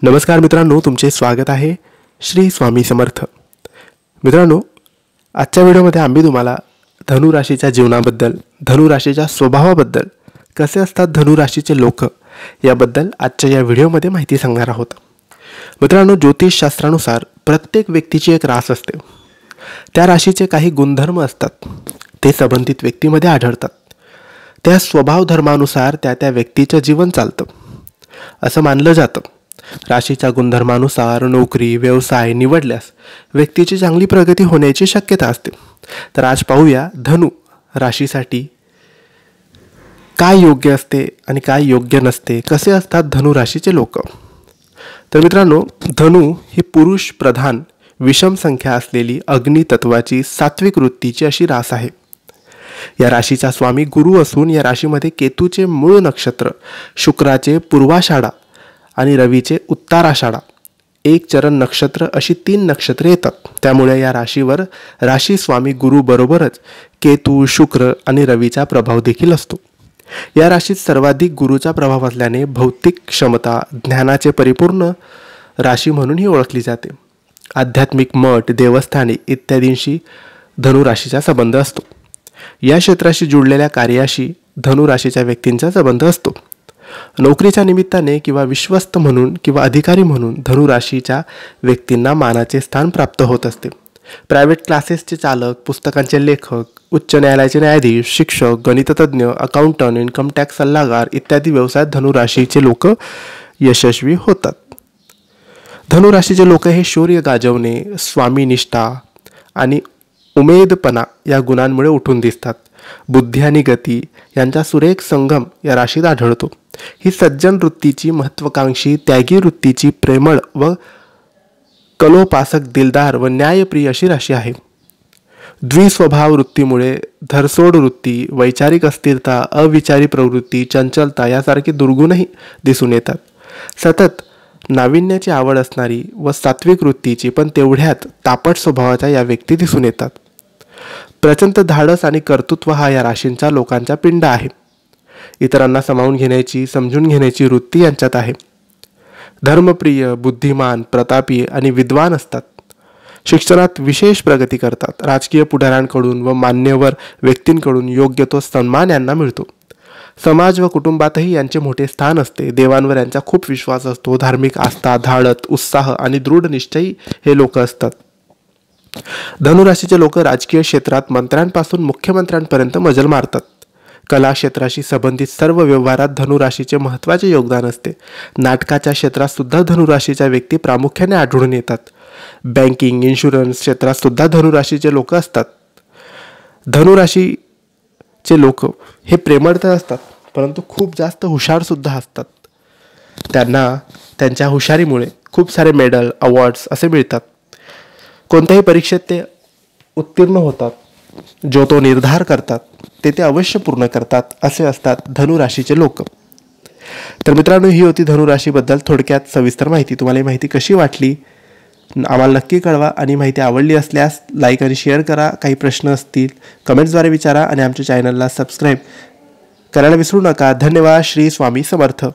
नमस्कार मित्रांनो, तुमचे स्वागत आहे श्री स्वामी समर्थ. मित्रांनो, आजच्या व्हिडिओमध्ये आम्ही तुम्हाला धनुराशीच्या जीवनाबद्दल, धनुराशीच्या स्वभावाबद्दल, कसे असतात धनुराशीचे लोक याबद्दल आजच्या या व्हिडिओमध्ये माहिती सांगणार आहोत. मित्रांनो, ज्योतिषशास्त्रानुसार प्रत्येक व्यक्तीची एक रास असते. त्या राशीचे काही गुणधर्म असतात, ते संबंधित व्यक्तीमध्ये आढळतात. त्या स्वभाव धर्मानुसार त्या व्यक्तीचं जीवन चालतं असं मानलं जातं. राशीच्या गुणधर्मानुसार नोकरी व्यवसाय निवडल्यास व्यक्तीची चांगली प्रगती होण्याची शक्यता असते. तर आज पाहूया धनु राशीसाठी काय योग्य असते आणि काय योग्य नसते, कसे असतात धनु राशीचे लोक. तर मित्रांनो, धनु ही पुरुष प्रधान विषम संख्या असलेली अग्नी तत्वाची सात्विक वृत्तीची अशी रास आहे. या राशीचा स्वामी गुरु असून या राशीमध्ये केतूचे मूळ नक्षत्र, शुक्राचे पूर्वाषाढा आणि रवीचे उत्तराषाढा एक चरण नक्षत्र अशी 3 नक्षत्रे येतात. त्यामुळे या राशीवर राशी स्वामी गुरु बरोबरच केतू, शुक्र आणि रवीचा प्रभाव देखील असतो. या राशीत सर्वाधिक गुरुचा प्रभाव असल्याने भौतिक क्षमता, ज्ञानाचे परिपूर्ण राशी म्हणूनही ओळखली जाते. आध्यात्मिक मठ, देवस्थाने इत्यादींशी धनुराशीचा संबंध असतो. या क्षेत्राशी जुळलेल्या कार्याशी धनुराशीच्या व्यक्तींचा संबंध असतो. नोकरीच्या निमित्ताने किंवा विश्वस्त म्हणून किंवा अधिकारी म्हणून धनुराशीच्या व्यक्तींना मानाचे स्थान प्राप्त होत असते. प्रायव्हेट क्लासेसचे चालक, पुस्तकांचे लेखक, उच्च न्यायालयाचे न्यायाधीश, शिक्षक, गणिततज्ञ, अकाउंटंट, इन्कम टॅक्स सल्लागार इत्यादी व्यवसायात धनुराशीचे लोक यशस्वी होतात. धनुराशीचे लोक हे शौर्य गाजवणे, स्वामीनिष्ठा आणि उमेदपणा या गुणांमुळे उठून दिसतात. बुद्धी आणि गती यांचा सुरेख संगम या राशीत आढळतो. ही सज्जन वृत्तीची, महत्वाकांक्षी, त्यागी वृत्तीची, प्रेमळ व कलोपासक, दिलदार व न्यायप्रिय अशी राशी आहे. द्विस्वभाव वृत्तीमुळे धरसोड वृत्ती, वैचारिक अस्थिरता, अविचारी प्रवृत्ती, चंचलता यासारखे दुर्गुणही दिसून येतात. सतत नाविन्याची आवड असणारी व सात्विक वृत्तीची पण तेवढ्यात तापट स्वभावाच्या या व्यक्ती दिसून येतात. प्रचंड धाडस आणि कर्तृत्व हा या राशींच्या लोकांचा पिंड आहे. इतरांना सामावून घेण्याची, समजून घेण्याची वृत्ती यांच्यात आहे. धर्मप्रिय, बुद्धिमान, प्रतापी आणि विद्वान असतात. शिक्षणात विशेष प्रगती करतात. राजकीय पुढाऱ्यांकडून व मान्यवर व्यक्तींकडून योग्य तो सन्मान यांना मिळतो. समाज व कुटुंबातही यांचे मोठे स्थान असते. देवांवर यांचा खूप विश्वास असतो. धार्मिक आस्था, धाडस, उत्साह आणि दृढ निश्चयी हे लोक असतात. धनुराशीचे लोक राजकीय क्षेत्रात मंत्र्यांपासून मुख्यमंत्र्यांपर्यंत मजल मारतात. कला क्षेत्राशी संबंधित सर्व व्यवहारात धनुराशीचे महत्त्वाचे योगदान असते. नाटकाच्या क्षेत्रात सुद्धा धनुराशीच्या व्यक्ती प्रामुख्याने आढळून येतात. बँकिंग, इन्शुरन्स क्षेत्रात सुद्धा धनुराशीचे लोक असतात. धनुराशीचे लोक हे प्रेमळ तर असतात, परंतु खूप जास्त हुशार सुद्धा असतात. त्यांना त्यांच्या हुशारीमुळे खूप सारे मेडल, अवॉर्ड्स असे मिळतात. कोणत्याही परीक्षेत ते उत्तीर्ण होतात. जो तो निर्धार करतात ते अवश्य पूर्ण करतात. असे असतात धनुराशीचे लोक. तर मित्रांनो, ही होती धनुराशीबद्दल थोडक्यात सविस्तर माहिती. तुम्हाला ही माहिती कशी वाटली आम्हाला नक्की कळवा आणि माहिती आवडली असल्यास लाईक आणि शेअर करा. काही प्रश्न असतील कमेंट्सद्वारे विचारा आणि आमच्या चॅनलला सबस्क्राईब करायला विसरू नका. धन्यवाद. श्री स्वामी समर्थ.